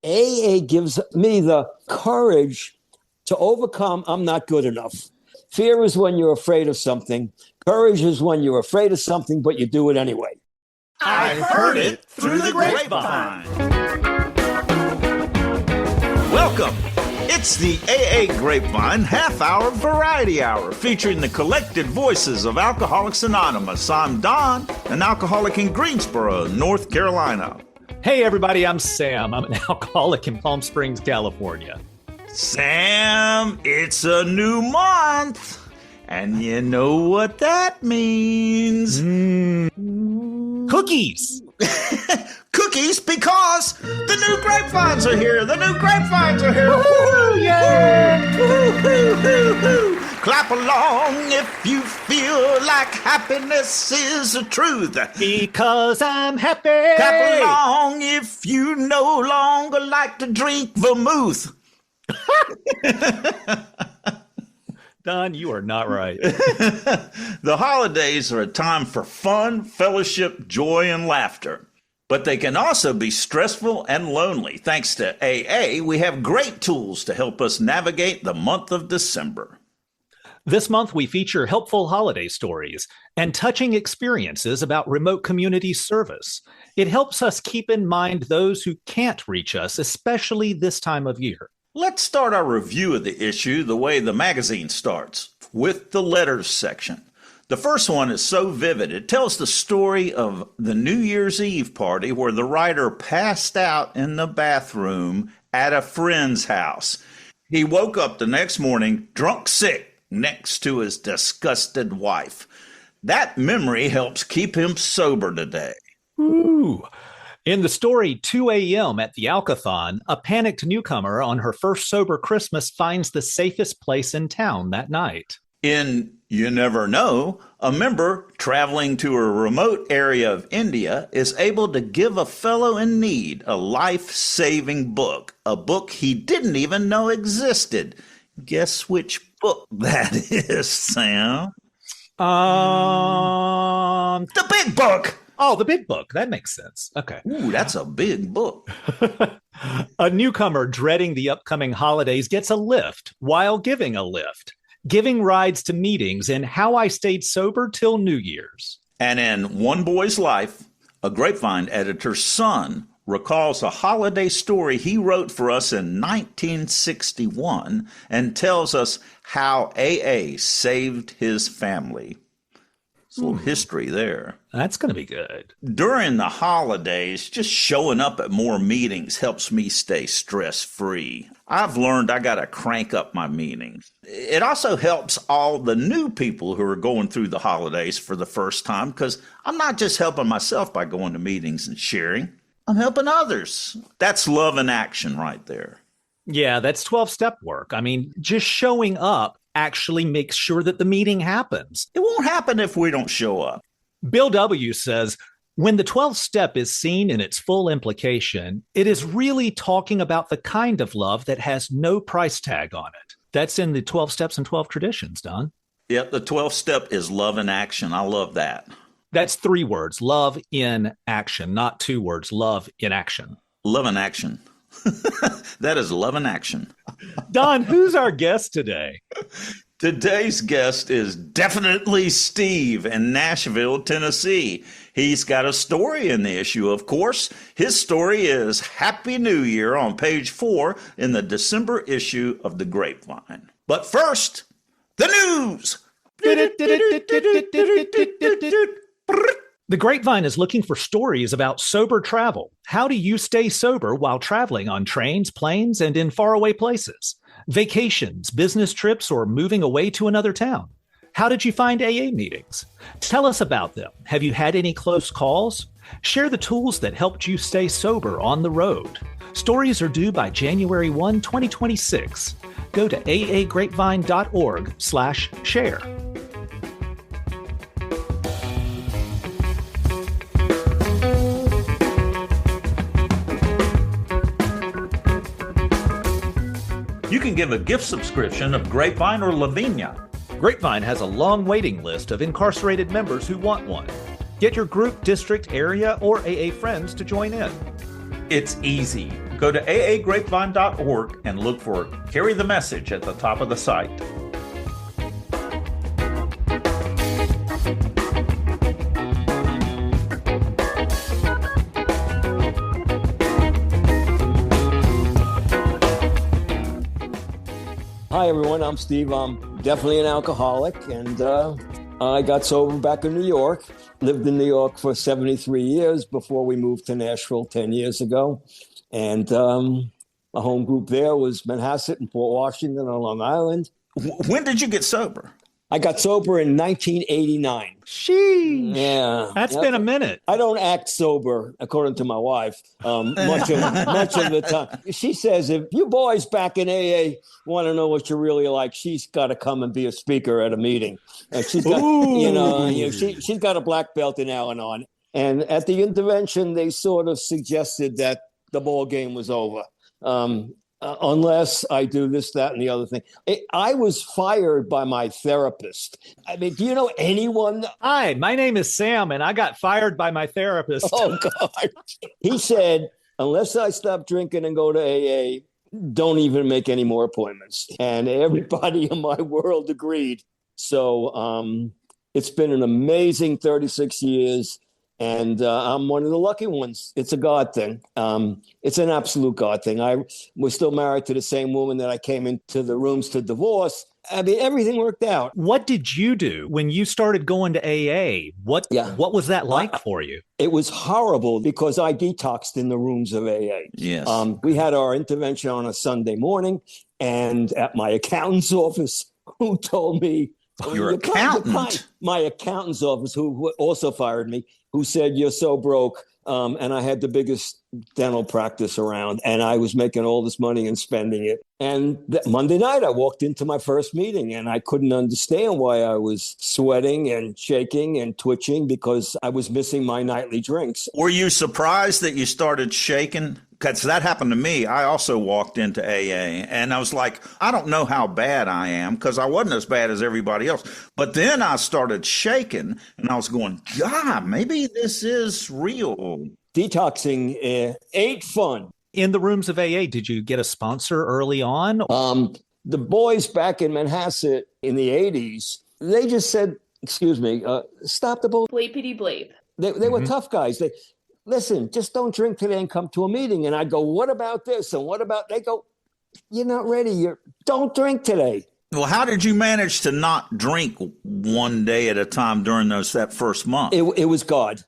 AA gives me the courage to overcome I'm not good enough. Fear is when you're afraid of something. Courage is when you're afraid of something, but you do it anyway. I've heard it through the grapevine. Welcome. It's the AA Grapevine half-hour variety hour featuring the collected voices of Alcoholics Anonymous. I'm Don, an alcoholic in Greensboro, North Carolina. Hey, everybody, I'm Sam. I'm an alcoholic in Palm Springs, California. Sam, it's a new month, and you know what that means. Cookies! Cookies, because the new grapevines are here. The new grapevines are here. Woo-hoo, Yay! Woo-hoo-hoo-hoo. Clap along if you feel like happiness is the truth. Because I'm happy! Clap along if you no longer like to drink vermouth. Don, you are not right. The holidays are a time for fun, fellowship, joy, and laughter. But they can also be stressful and lonely. Thanks to AA, we have great tools to help us navigate the month of December. This month, we feature helpful holiday stories and touching experiences about remote community service. It helps us keep in mind those who can't reach us, especially this time of year. Let's start our review of the issue the way the magazine starts, with the letters section. The first one is so vivid. It tells the story of the New Year's Eve party where the writer passed out in the bathroom at a friend's house. He woke up the next morning drunk sick next to his disgusted wife. That memory helps keep him sober today. Ooh. In the story 2 a.m. at the Alcathon, a panicked newcomer on her first sober Christmas finds the safest place in town that night. In You Never Know, a member traveling to a remote area of India is able to give a fellow in need a life-saving book, a book he didn't even know existed. Guess which book that is, Sam? The Big Book! Oh, the Big Book. That makes sense. Okay. Ooh, that's a big book. A newcomer dreading the upcoming holidays gets a lift while giving a lift. Giving rides to meetings and How I Stayed Sober Till New Year's. And in One Boy's Life, a Grapevine editor's son recalls a holiday story he wrote for us in 1961 and tells us how AA saved his family. There's a little history there. That's going to be good. During the holidays, just showing up at more meetings helps me stay stress-free. I've learned I got to crank up my meetings. It also helps all the new people who are going through the holidays for the first time because I'm not just helping myself by going to meetings and sharing. I'm helping others. That's love in action right there. Yeah, that's 12-step work. I mean, just showing up actually makes sure that the meeting happens. It won't happen if we don't show up. Bill W. says, when the 12th step is seen in its full implication, it is really talking about the kind of love that has no price tag on it. That's in the 12 Steps and 12 Traditions, Don. Yep, the 12th step is love in action. I love that. That's 3 words, love in action, not 2 words, love in action. Love in action. That is love in action. Don, who's our guest today? Today's guest is definitely Steve in Nashville, Tennessee. He's got a story in the issue, of course. His story is Happy New Year on page 4 in the December issue of the Grapevine. But first, the news! The Grapevine is looking for stories about sober travel. How do you stay sober while traveling on trains, planes, and in faraway places? Vacations, business trips, or moving away to another town? How did you find AA meetings? Tell us about them. Have you had any close calls? Share the tools that helped you stay sober on the road. Stories are due by January 1, 2026. Go to aagrapevine.org/share. You can give a gift subscription of Grapevine or Lavinia. Grapevine has a long waiting list of incarcerated members who want one. Get your group, district, area, or AA friends to join in. It's easy. Go to aagrapevine.org and look for Carry the Message at the top of the site. Hi, everyone. I'm Steve. I'm definitely an alcoholic, and I got sober back in New York. Lived in New York for 73 years before we moved to Nashville 10 years ago. And my home group there was Manhasset and Port Washington on Long Island. When did you get sober? I got sober in 1989. Sheesh. Yeah. That's been a minute. I don't act sober, according to my wife, much of the time. She says, if you boys back in AA want to know what you're really like, she's got to come and be a speaker at a meeting. And she's got, she's got a black belt in Al-Anon. And at the intervention, they sort of suggested that the ball game was over. Unless I do this, that, and the other thing. I was fired by my therapist. I mean, do you know anyone? Hi, my name is Sam, and I got fired by my therapist. Oh, God. He said, unless I stop drinking and go to AA, don't even make any more appointments. And everybody in my world agreed. So it's been an amazing 36 years. And I'm one of the lucky ones. It's a God thing. It's an absolute God thing. I was still married to the same woman that I came into the rooms to divorce. I mean, everything worked out. What did you do when you started going to AA? What was that like for you? It was horrible because I detoxed in the rooms of AA. Yes. We had our intervention on a Sunday morning, and at my accountant's office, who told me, your accountant? My accountant's office, who also fired me, who said, you're so broke. And I had the biggest dental practice around, and I was making all this money and spending it. And Monday night, I walked into my first meeting, and I couldn't understand why I was sweating and shaking and twitching because I was missing my nightly drinks. Were you surprised that you started shaking? Because that happened to me. I also walked into AA, and I was like, I don't know how bad I am because I wasn't as bad as everybody else. But then I started shaking, and I was going, God, maybe this is real. Detoxing ain't fun. In the rooms of AA, did you get a sponsor early on? The boys back in Manhasset in the 80s, they just said, excuse me, stop the bull. Bleepity bleep. They were tough guys. They listen, just don't drink today and come to a meeting. And I'd go, what about this? And what about, they go, you're not ready. Don't drink today. Well, how did you manage to not drink one day at a time during that first month? It was God.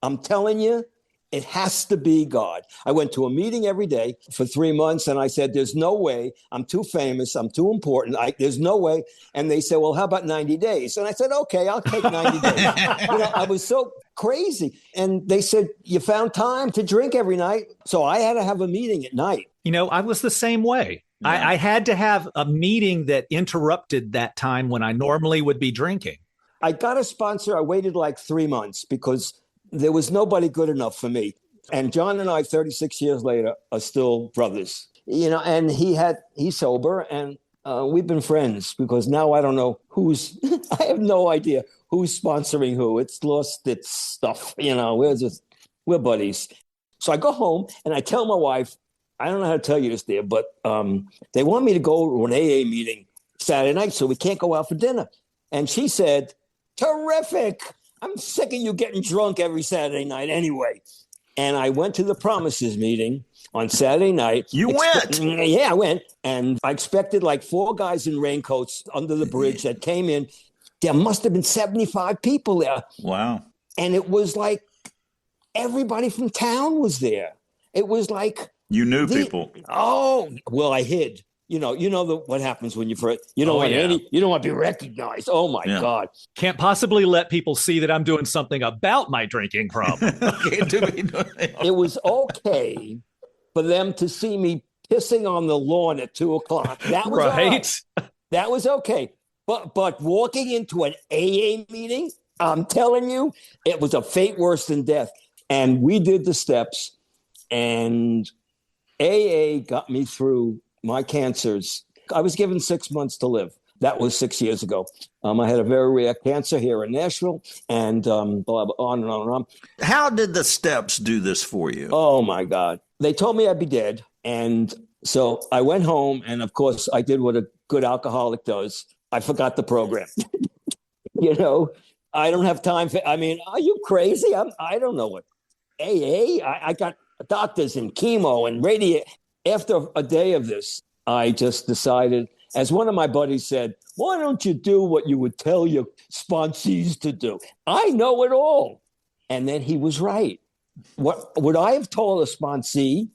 I'm telling you, it has to be God. I went to a meeting every day for 3 months, and I said, there's no way. I'm too famous. I'm too important. There's no way. And they said, well, how about 90 days? And I said, okay, I'll take 90 days. I was so crazy. And they said, you found time to drink every night. So I had to have a meeting at night. I was the same way. Yeah. I had to have a meeting that interrupted that time when I normally would be drinking. I got a sponsor. I waited like 3 months because there was nobody good enough for me. And John and I, 36 years later, are still brothers. And he's sober, and we've been friends because now I don't know I have no idea who's sponsoring who. It's lost its stuff. We're buddies. So I go home and I tell my wife, I don't know how to tell you this, dear, but they want me to go to an AA meeting Saturday night, so we can't go out for dinner. And she said, terrific. I'm sick of you getting drunk every Saturday night anyway. And I went to the Promises meeting on Saturday night. You went? Yeah, I went. And I expected like 4 guys in raincoats under the bridge that came in. There must have been 75 people there. Wow. And it was like everybody from town was there. It was like... You knew people. Oh, well, I hid. What happens when you don't want to be recognized. Oh my God. Can't possibly let people see that I'm doing something about my drinking problem. It was okay for them to see me pissing on the lawn at 2:00. That was right. That was okay. But walking into an AA meeting, I'm telling you, it was a fate worse than death. And we did the steps, and AA got me through my cancers. I was given 6 months to live. That was 6 years ago. I had a very rare cancer here in Nashville, and blah, blah, on and on and on. How did the steps do this for you? Oh, my God. they told me I'd be dead. And so I went home. And of course, I did what a good alcoholic does. I forgot the program. I don't have time for, I mean, are you crazy? I don't know what. AA, I got doctors and chemo and radio. After a day of this, I just decided, as one of my buddies said, why don't you do what you would tell your sponsees to do? I know it all. And then he was right. What would I have told a sponsee?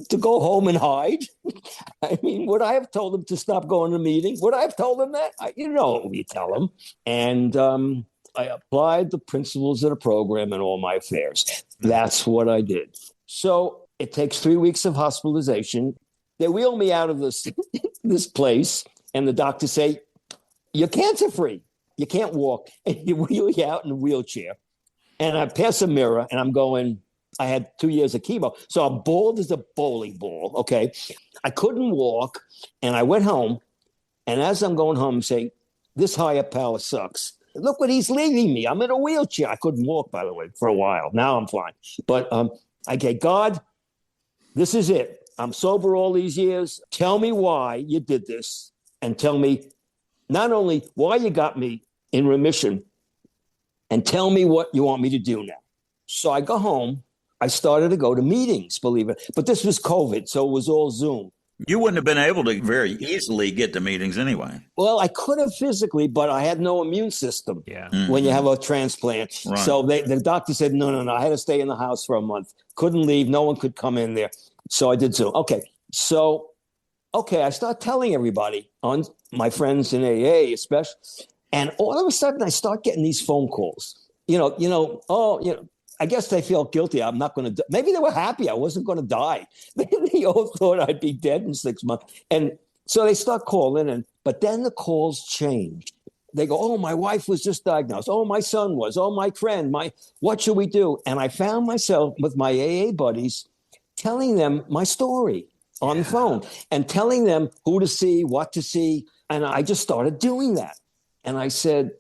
To go home and hide? I mean, would I have told them to stop going to meetings? Would I have told them that? You tell them. And I applied the principles of the program in all my affairs. That's what I did. So it takes 3 weeks of hospitalization. They wheel me out of this place, and the doctors say, you're cancer-free. You can't walk. And you wheel you out in a wheelchair. And I pass a mirror, and I'm going, I had 2 years of chemo. So I'm bald as a bowling ball, okay? I couldn't walk, and I went home. And as I'm going home, I'm saying, this higher power sucks. Look what he's leaving me. I'm in a wheelchair. I couldn't walk, by the way, for a while. Now I'm fine. But God, this is it. I'm sober all these years. Tell me why you did this. And tell me not only why you got me in remission, and tell me what you want me to do now. So I go home. I started to go to meetings, believe it. But this was COVID, so it was all Zoom. You wouldn't have been able to very easily get to meetings anyway. Well, I could have physically, but I had no immune system when you have a transplant. Right. So the doctor said, no. I had to stay in the house for a month. Couldn't leave. No one could come in there. So I did Zoom. I start telling everybody, on my friends in AA especially. And all of a sudden, I start getting these phone calls. I guess they felt guilty. I'm not going to. Maybe they were happy I wasn't going to die. They all thought I'd be dead in 6 months. And so they start calling. But then the calls change. They go, oh, my wife was just diagnosed. Oh, my son was. Oh, my friend. What should we do? And I found myself with my AA buddies telling them my story on the phone and telling them who to see, what to see. And I just started doing that. And I said,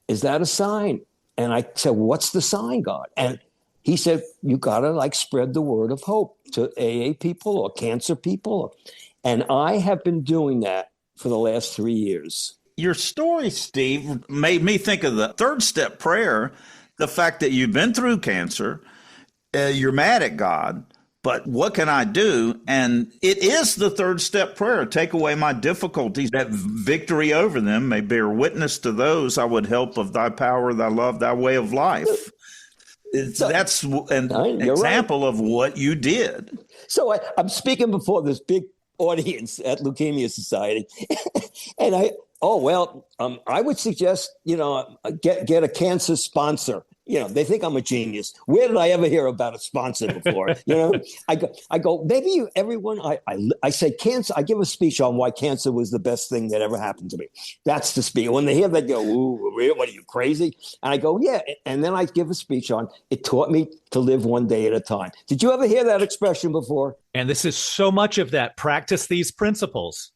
is that a sign? And I said, what's the sign, God? And he said, you got to spread the word of hope to AA people or cancer people. And I have been doing that for the last 3 years. Your story, Steve, made me think of the third step prayer, the fact that you've been through cancer, you're mad at God, but what can I do? And it is the third step prayer. Take away my difficulties, that victory over them may bear witness to those I would help of thy power, thy love, thy way of life. That's an example of what you did. So I'm speaking before this big audience at Leukemia Society. And I would suggest, get a cancer sponsor. They think I'm a genius. Where did I ever hear about a sponsor before? I go, maybe everyone, I say cancer. I give a speech on why cancer was the best thing that ever happened to me. That's the speech. When they hear that, they go, ooh, what are you, crazy? And I go, yeah. And then I give a speech on, it taught me to live one day at a time. Did you ever hear that expression before? And this is so much of that. Practice these principles.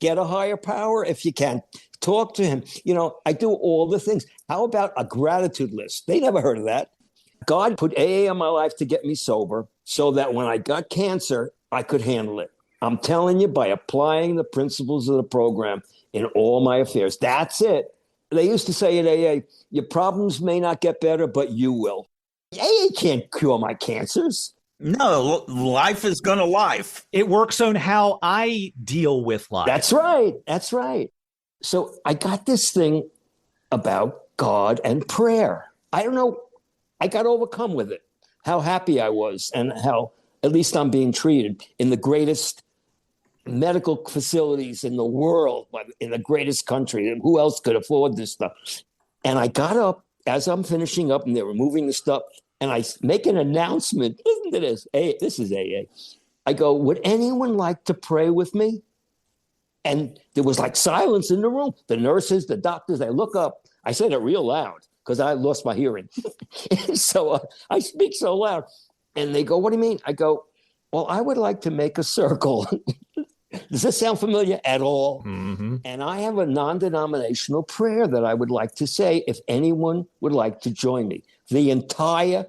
Get a higher power if you can. Talk to him. I do all the things. How about a gratitude list? They never heard of that. God put AA in my life to get me sober so that when I got cancer, I could handle it. I'm telling you, by applying the principles of the program in all my affairs. That's it. They used to say at AA, your problems may not get better, but you will. AA can't cure my cancers. No, life is going to life. It works on how I deal with life. That's right. So I got this thing about God and prayer. I don't know. I got overcome with it. How happy I was and how at least I'm being treated in the greatest medical facilities in the world, in the greatest country. And who else could afford this stuff? And I got up as I'm finishing up and they were moving the stuff. And I make an announcement. Listen to this. This is AA. I go, would anyone like to pray with me? And there was silence in the room. The nurses, the doctors, they look up. I said it real loud because I lost my hearing. So I speak so loud. And they go, what do you mean? I go, well, I would like to make a circle. Does this sound familiar at all? Mm-hmm. And I have a non-denominational prayer that I would like to say if anyone would like to join me. The entire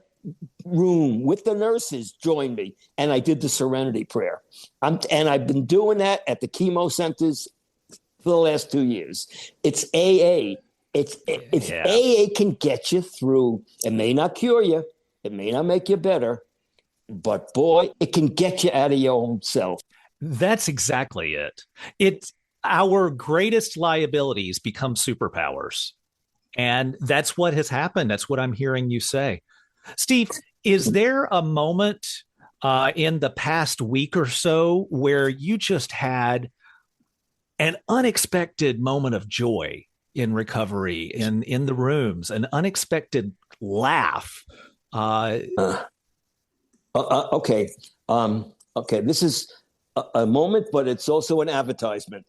room with the nurses joined me, and I did the Serenity Prayer. And I've been doing that at the chemo centers for the last 2 years. It's AA. It's AA can get you through. It may not cure you. It may not make you better, but boy, it can get you out of your own self. That's exactly it. It's our greatest liabilities become superpowers. And that's what has happened. That's what I'm hearing you say. Steve, is there a moment in the past week or so where you just had an unexpected moment of joy in recovery, in the rooms, an unexpected laugh? Okay. This is a moment, but it's also an advertisement.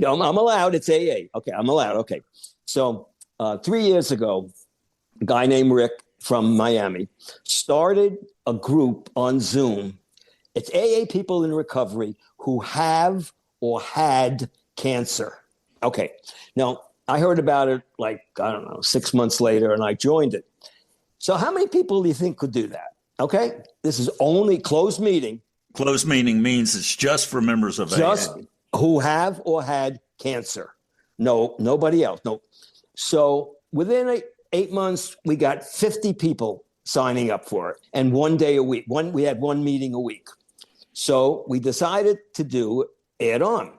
I'm allowed. It's AA. Okay, I'm allowed. Okay. So 3 years ago, a guy named Rick from Miami started a group on Zoom. It's AA people in recovery who have or had cancer. Okay. Now, I heard about it 6 months later, and I joined it. So how many people do you think could do that? Okay. This is only closed meeting. Closed meeting means it's just for members of just AA. Who have or had cancer. No, nobody else. No. So within 8 months, we got 50 people signing up for it, and 1 day a week. We had one meeting a week. So we decided to do add on.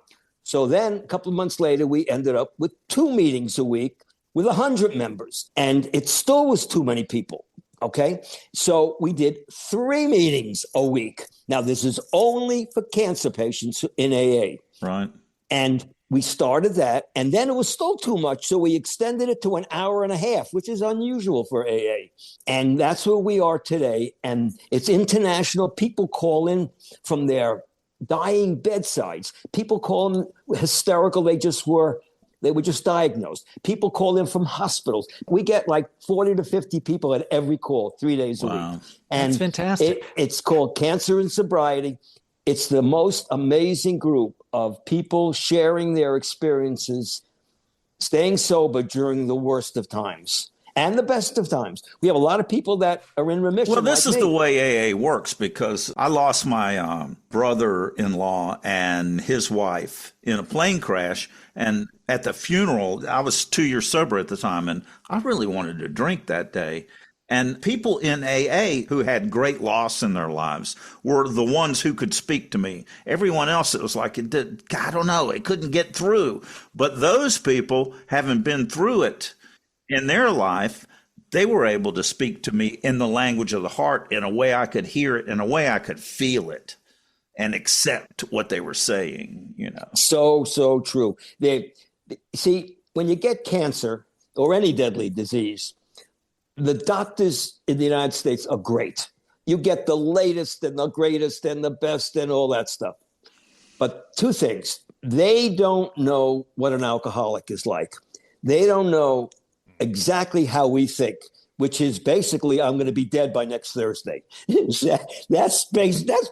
So then a couple of months later, we ended up with 2 meetings a week with 100 members, and it still was too many people. Okay. So we did 3 meetings a week. Now, this is only for cancer patients in AA. Right. And we started that, and then it was still too much. So we extended it to an hour and a half, which is unusual for AA. And that's where we are today. And it's international. People call in from their dying bedsides. People call them hysterical. They were just diagnosed. People call in from hospitals. We get like 40 to 50 people at every call, 3 days a week. And that's fantastic. It's called Cancer and Sobriety. It's the most amazing group of people sharing their experiences, staying sober during the worst of times and the best of times. We have a lot of people that are in remission. Well, this is the way AA works, because I lost my brother-in-law and his wife in a plane crash. And at the funeral, I was 2 years sober at the time, and I really wanted to drink that day. And people in AA who had great loss in their lives were the ones who could speak to me. Everyone else, it was like, I don't know, it couldn't get through. But those people, having been through it in their life, they were able to speak to me in the language of the heart, in a way I could hear it, in a way I could feel it and accept what they were saying, So true. See, when you get cancer or any deadly disease, the doctors in the United States are great. You get the latest and the greatest and the best and all that stuff. But 2 things. They don't know what an alcoholic is like. They don't know exactly how we think, which is basically, I'm going to be dead by next Thursday. That's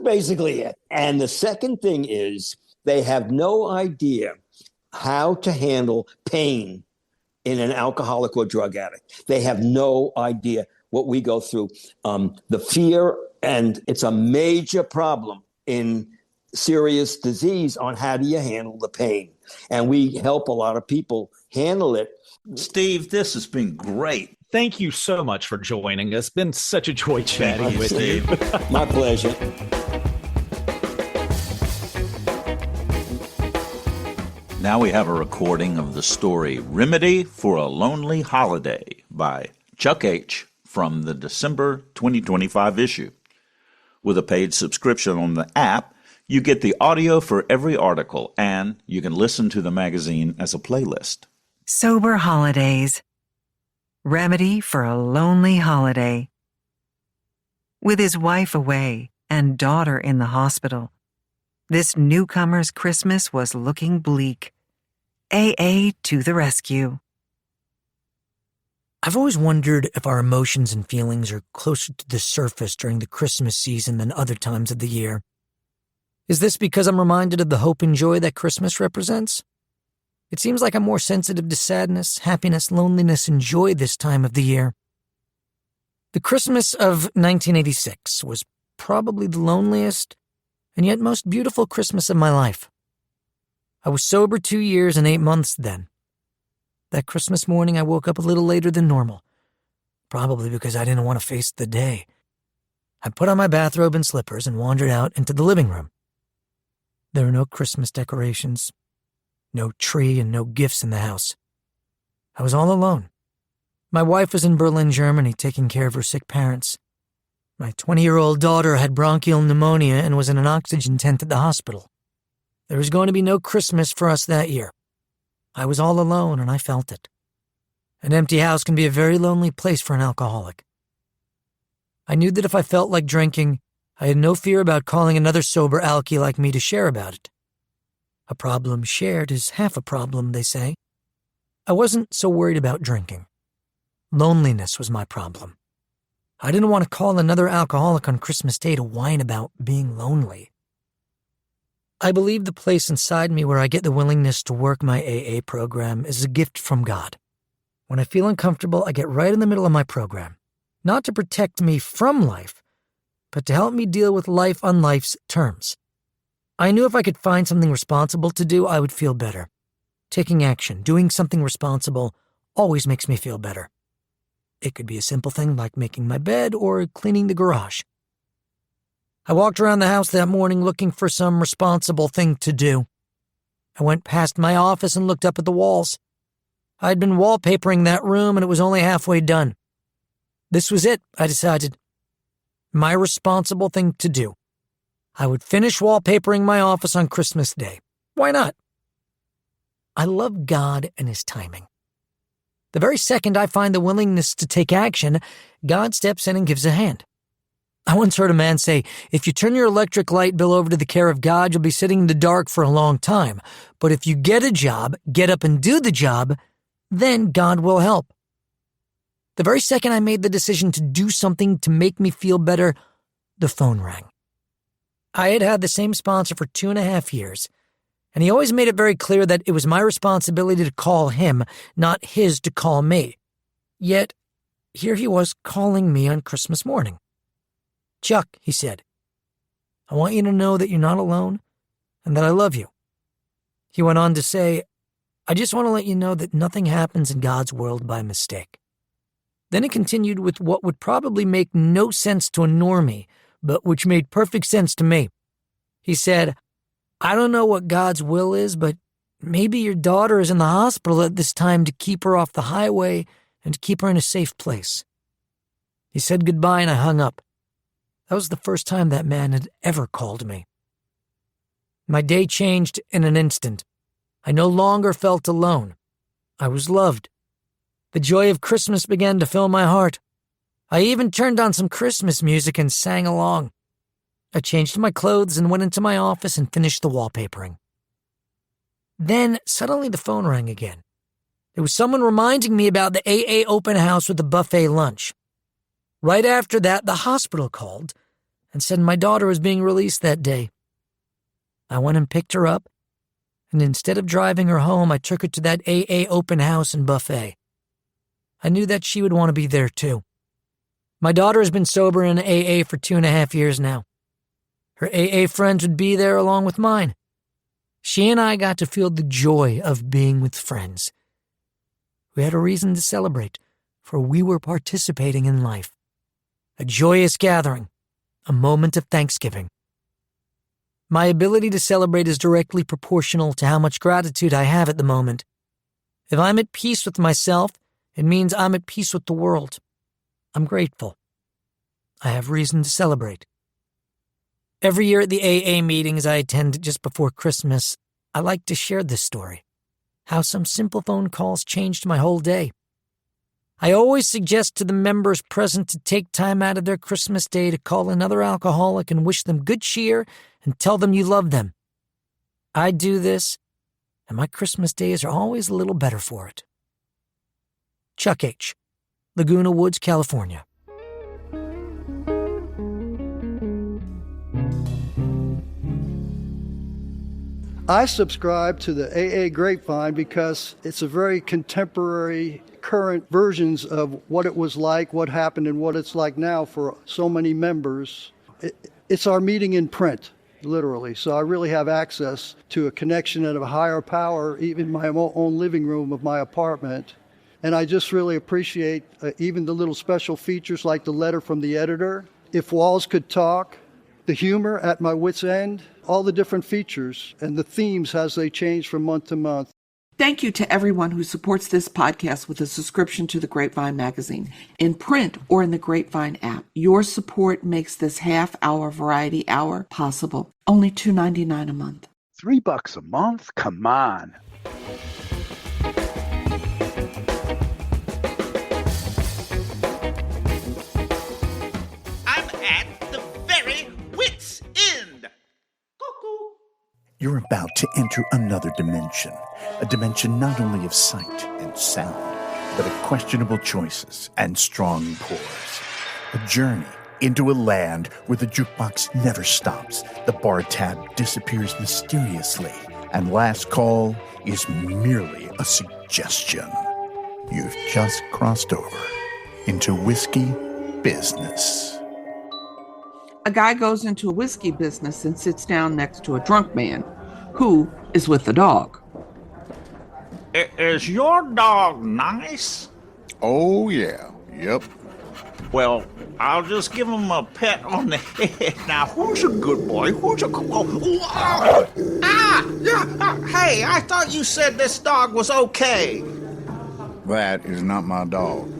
basically it. And the second thing is they have no idea how to handle pain in an alcoholic or drug addict. They have no idea what we go through. The fear, and it's a major problem in serious disease on how do you handle the pain. And we help a lot of people handle it. Steve, this has been great. Thank you so much for joining us. It's been such a joy chatting with you. My pleasure. Now we have a recording of the story Remedy for a Lonely Holiday by Chuck H. from the December 2025 issue. With a paid subscription on the app, you get the audio for every article, and you can listen to the magazine as a playlist. Sober Holidays. Remedy for a Lonely Holiday. With his wife away and daughter in the hospital, this newcomer's Christmas was looking bleak. AA to the rescue. I've always wondered if our emotions and feelings are closer to the surface during the Christmas season than other times of the year. Is this because I'm reminded of the hope and joy that Christmas represents? It seems like I'm more sensitive to sadness, happiness, loneliness, and joy this time of the year. The Christmas of 1986 was probably the loneliest and yet most beautiful Christmas of my life. I was sober 2 years and 8 months then. That Christmas morning, I woke up a little later than normal, probably because I didn't want to face the day. I put on my bathrobe and slippers and wandered out into the living room. There were no Christmas decorations, no tree, and no gifts in the house. I was all alone. My wife was in Berlin, Germany, taking care of her sick parents. My 20-year-old daughter had bronchial pneumonia and was in an oxygen tent at the hospital. There was going to be no Christmas for us that year. I was all alone, and I felt it. An empty house can be a very lonely place for an alcoholic. I knew that if I felt like drinking, I had no fear about calling another sober alkie like me to share about it. A problem shared is half a problem, they say. I wasn't so worried about drinking. Loneliness was my problem. I didn't want to call another alcoholic on Christmas Day to whine about being lonely. I believe the place inside me where I get the willingness to work my AA program is a gift from God. When I feel uncomfortable, I get right in the middle of my program, not to protect me from life, but to help me deal with life on life's terms. I knew if I could find something responsible to do, I would feel better. Taking action, doing something responsible, always makes me feel better. It could be a simple thing like making my bed or cleaning the garage. I walked around the house that morning looking for some responsible thing to do. I went past my office and looked up at the walls. I had been wallpapering that room and it was only halfway done. This was it, I decided. My responsible thing to do. I would finish wallpapering my office on Christmas Day. Why not? I love God and His timing. The very second I find the willingness to take action, God steps in and gives a hand. I once heard a man say, if you turn your electric light bill over to the care of God, you'll be sitting in the dark for a long time. But if you get a job, get up and do the job, then God will help. The very second I made the decision to do something to make me feel better, the phone rang. I had had the same sponsor for 2.5 years, and he always made it very clear that it was my responsibility to call him, not his to call me. Yet, here he was calling me on Christmas morning. Chuck, he said, I want you to know that you're not alone and that I love you. He went on to say, I just want to let you know that nothing happens in God's world by mistake. Then he continued with what would probably make no sense to a normie, but which made perfect sense to me. He said, I don't know what God's will is, but maybe your daughter is in the hospital at this time to keep her off the highway and to keep her in a safe place. He said goodbye and I hung up. That was the first time that man had ever called me. My day changed in an instant. I no longer felt alone. I was loved. The joy of Christmas began to fill my heart. I even turned on some Christmas music and sang along. I changed my clothes and went into my office and finished the wallpapering. Then suddenly the phone rang again. It was someone reminding me about the AA open house with the buffet lunch. Right after that, the hospital called and said my daughter was being released that day. I went and picked her up, and instead of driving her home, I took her to that AA open house and buffet. I knew that she would want to be there too. My daughter has been sober in AA for 2.5 years now. Her AA friends would be there along with mine. She and I got to feel the joy of being with friends. We had a reason to celebrate, for we were participating in life. A joyous gathering, a moment of thanksgiving. My ability to celebrate is directly proportional to how much gratitude I have at the moment. If I'm at peace with myself, it means I'm at peace with the world. I'm grateful. I have reason to celebrate. Every year at the AA meetings I attend just before Christmas, I like to share this story, how some simple phone calls changed my whole day. I always suggest to the members present to take time out of their Christmas day to call another alcoholic and wish them good cheer and tell them you love them. I do this, and my Christmas days are always a little better for it. Chuck H., Laguna Woods, California. I subscribe to the AA Grapevine because it's a very contemporary, current versions of what it was like, what happened, and what it's like now for so many members. It's our meeting in print, literally. So I really have access to a connection and a higher power, even in my own living room of my apartment. And I just really appreciate even the little special features like the letter from the editor, If Walls Could Talk, the humor at my wit's end, all the different features and the themes as they change from month to month. Thank you to everyone who supports this podcast with a subscription to the Grapevine magazine, in print or in the Grapevine app. Your support makes this half-hour variety hour possible. Only $2.99 a month. $3 a month? Come on. I'm at the very wit's end. Cuckoo. You're about to enter another dimension, a dimension not only of sight and sound, but of questionable choices and strong pulls. A journey into a land where the jukebox never stops, the bar tab disappears mysteriously, and last call is merely a suggestion. You've just crossed over into whiskey business. A guy goes into a whiskey business and sits down next to a drunk man who is with the dog. Is your dog nice? Oh, yeah. Yep. Well, I'll just give him a pet on the head. Now, who's a good boy? Who's a good boy? Hey, I thought you said this dog was okay. That is not my dog.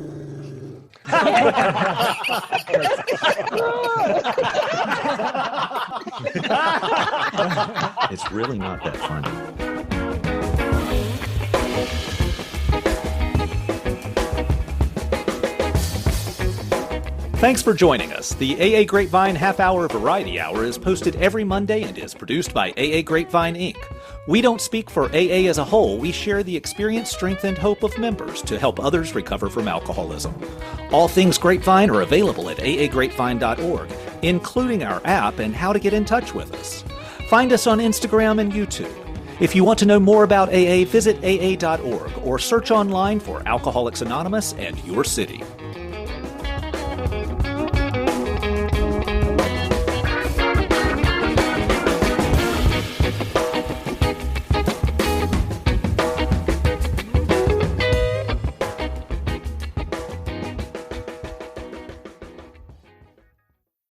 It's really not that funny. Thanks for joining us. The AA Grapevine Half-Hour Variety Hour is posted every Monday and is produced by AA Grapevine, Inc. We don't speak for AA as a whole. We share the experience, strength, and hope of members to help others recover from alcoholism. All things Grapevine are available at aagrapevine.org, including our app and how to get in touch with us. Find us on Instagram and YouTube. If you want to know more about AA, visit aa.org or search online for Alcoholics Anonymous and your city.